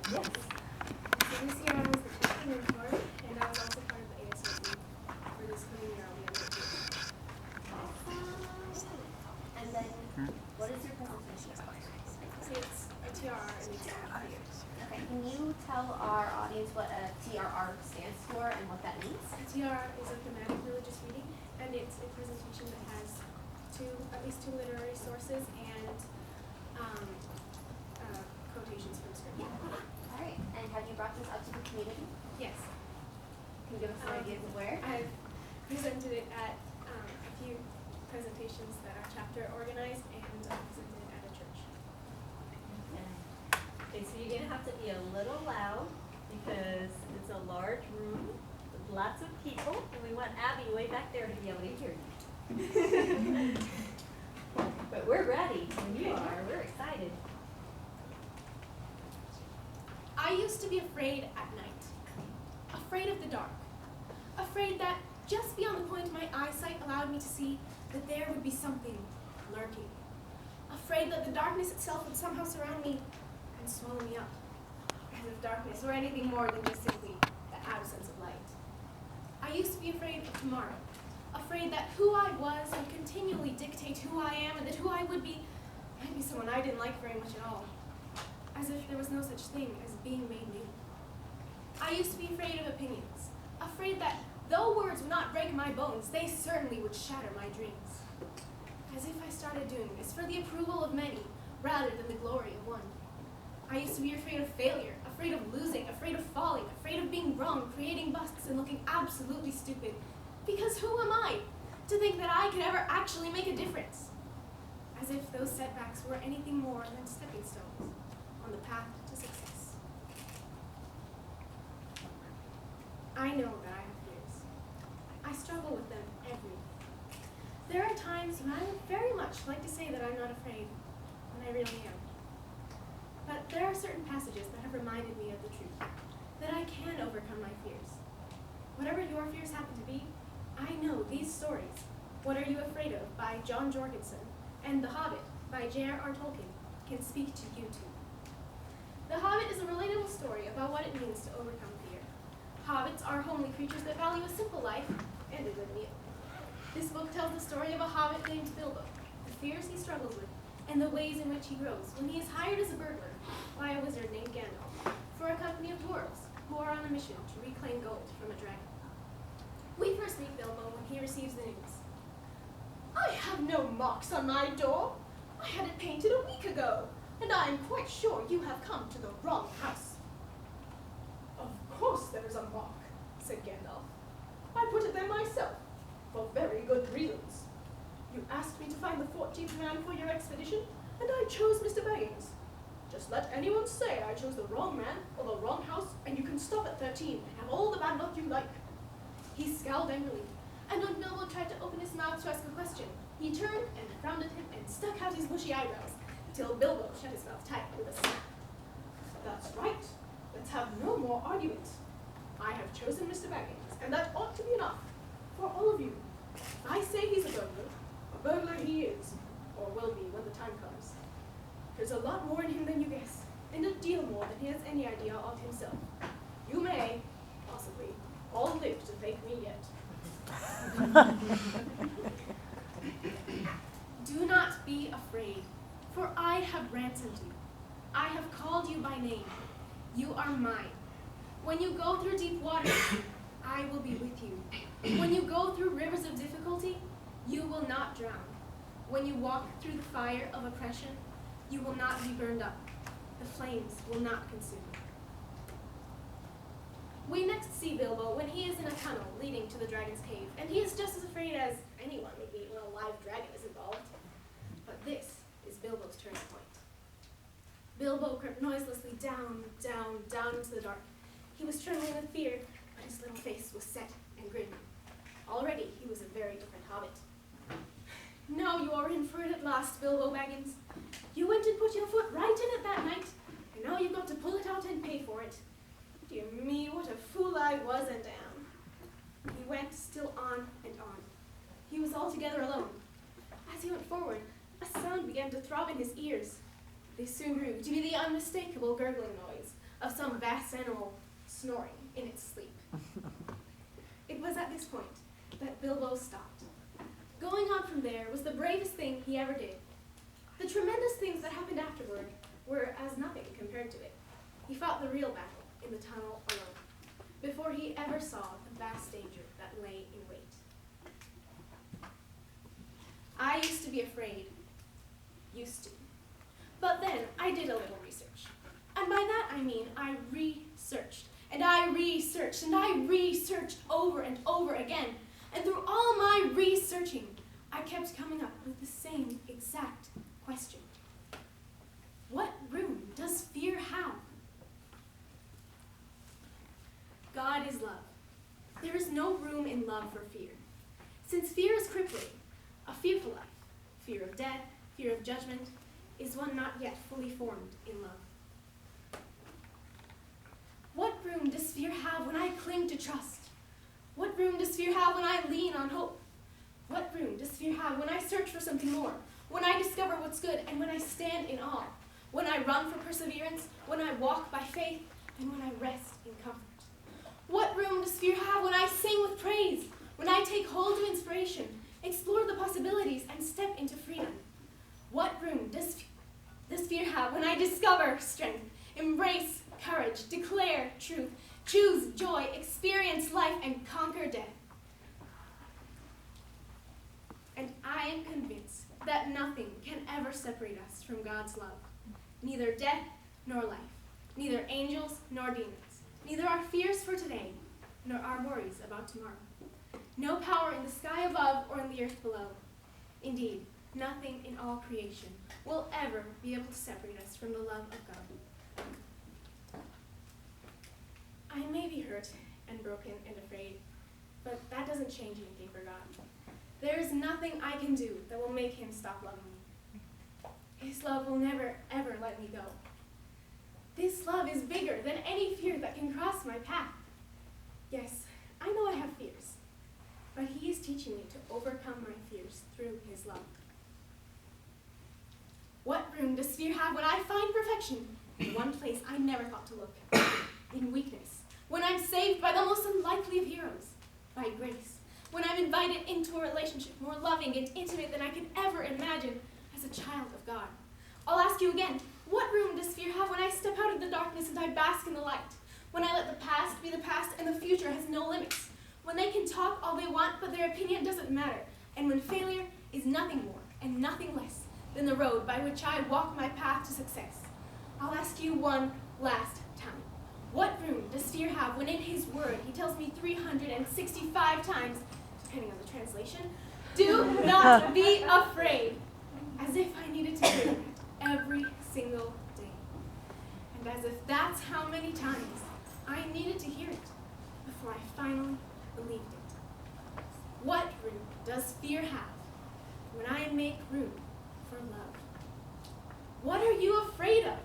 Yes. So this year I was the captain and part, and I was also part of the ASOC. For this coming year, I'll be on the team. And then, what is your presentation about? It's a TRR and it's all years. Okay, can you tell our audience what a TRR stands for and what that means? A TRR is a thematic religious reading, and it's a presentation that has at least two literary sources and quotations from scripture. All right, and have you brought this up to the community? Yes. Can you give us some ideas of where? I've presented it at a few presentations that our chapter organized, and I presented it at a church. Okay, so you're gonna have to be a little loud because it's a large room with lots of people, and we want Abby way back there to be able to hear you. But we're ready when you are. We're excited. I used to be afraid at night, afraid of the dark, afraid that just beyond the point my eyesight allowed me to see that there would be something lurking, afraid that the darkness itself would somehow surround me and swallow me up, as if darkness were anything more than just simply the absence of light. I used to be afraid of tomorrow, afraid that who I was would continually dictate who I am, and that who I would be might be someone I didn't like very much at all, as if there was no such thing as being made new. I used to be afraid of opinions, afraid that though words would not break my bones, they certainly would shatter my dreams, as if I started doing this for the approval of many rather than the glory of one. I used to be afraid of failure, afraid of losing, afraid of falling, afraid of being wrong, creating busts and looking absolutely stupid, because who am I to think that I could ever actually make a difference? As if those setbacks were anything more than stepping stones on the path to success. I know that I have fears. I struggle with them every day. There are times when I would very much like to say that I'm not afraid, when I really am. But there are certain passages that have reminded me of the truth, that I can overcome my fears. Whatever your fears happen to be, I know these stories, What Are You Afraid Of by Jon Jorgenson and The Hobbit by J.R.R. Tolkien, can speak to you too. The Hobbit is a relatable story about what it means to overcome fear. Hobbits are homely creatures that value a simple life and a good meal. This book tells the story of a hobbit named Bilbo, the fears he struggles with, and the ways in which he grows when he is hired as a burglar by a wizard named Gandalf for a company of dwarves who are on a mission to reclaim gold from a dragon. We first meet Bilbo when he receives the news. I have no marks on my door. I had it painted a week ago, and I am quite sure you have come to the wrong house. Of course there is a mark, said Gandalf. I put it there myself, for very good reasons. You asked me to find the 14th man for your expedition, and I chose Mr. Baggins. Just let anyone say I chose the wrong man or the wrong house, and you can stop at 13 and have all the bad luck you like. He scowled angrily, and when Bilbo tried to open his mouth to ask a question, he turned and frowned at him and stuck out his bushy eyebrows, till Bilbo shut his mouth tight with a snap. That's right. Let's have no more argument. I have chosen Mr. Baggins, and that ought to be enough for all of you. I say he's a burglar he is, or will be when the time comes. There's a lot more in him than you guess, and a deal more than he has any idea of himself. You may, possibly, all live to thank me yet. Do not be afraid, for I have ransomed you. I have called you by name. You are mine. When you go through deep waters, I will be with you. When you go through rivers of difficulty, you will not drown. When you walk through the fire of oppression, you will not be burned up. The flames will not consume you. We next see Bilbo when he is in a tunnel leading to the dragon's cave, and he is just as afraid as anyone would be when a live dragon is involved. But this is Bilbo's turning point. Bilbo crept noiselessly down into the dark. He was trembling with fear, but his little face was set and grim. Already he was a very different hobbit. Now you are in for it at last, Bilbo Baggins. You went and put your foot right in it that night, and now you've got to pull it out and pay for it. Dear me, what a fool I was and am. He went still on and on. He was altogether alone. As he went forward, a sound began to throb in his ears. They soon grew to be the unmistakable gurgling noise of some vast animal snoring in its sleep. It was at this point that Bilbo stopped. Going on from there was the bravest thing he ever did. The tremendous things that happened afterward were as nothing compared to it. He fought the real battle in the tunnel alone, before he ever saw the vast danger that lay in wait. I used to be afraid. Used to. But then I did a little research. And by that I mean I researched. And I researched. And I researched over and over again. And through all my researching, I kept coming up with the same exact question. What room does fear have? God is love. There is no room in love for fear. Since fear is crippling, a fearful life, fear of death, fear of judgment, is one not yet fully formed in love. What room does fear have when I cling to trust? What room does fear have when I lean on hope? What room does fear have when I search for something more? When I discover what's good and when I stand in awe? When I run for perseverance? When I walk by faith? And when I rest in comfort? What room does fear have when I sing with praise? When I take hold of inspiration, explore the possibilities, and step into freedom? What room does fear have when I discover strength, embrace courage, declare truth, choose joy, experience life, and conquer death? And I am convinced that nothing can ever separate us from God's love. Neither death nor life, neither angels nor demons, neither our fears for today nor our worries about tomorrow. No power in the sky above or in the earth below. Indeed, nothing in all creation will ever be able to separate us from the love of God. I may be hurt and broken and afraid, but that doesn't change anything for God. There is nothing I can do that will make him stop loving me. His love will never, ever let me go. This love is bigger than any fear that can cross my path. Yes, I know I have fears, but he is teaching me to overcome my fears through his love. What room does fear have when I find perfection in one place I never thought to look? In weakness. When I'm saved by the most unlikely of heroes, by grace. When I'm invited into a relationship more loving and intimate than I could ever imagine as a child of God. I'll ask you again, what room does fear have when I step out of the darkness and I bask in the light? When I let the past be the past and the future has no limits? When they can talk all they want, but their opinion doesn't matter? And when failure is nothing more and nothing less than the road by which I walk my path to success? I'll ask you one last time. What room does fear have when in his word he tells me 365 times, depending on the translation, do not be afraid, as if I needed to hear that every single day. And as if that's how many times I needed to hear it before I finally believed it. What room does fear have when I make room for love? What are you afraid of?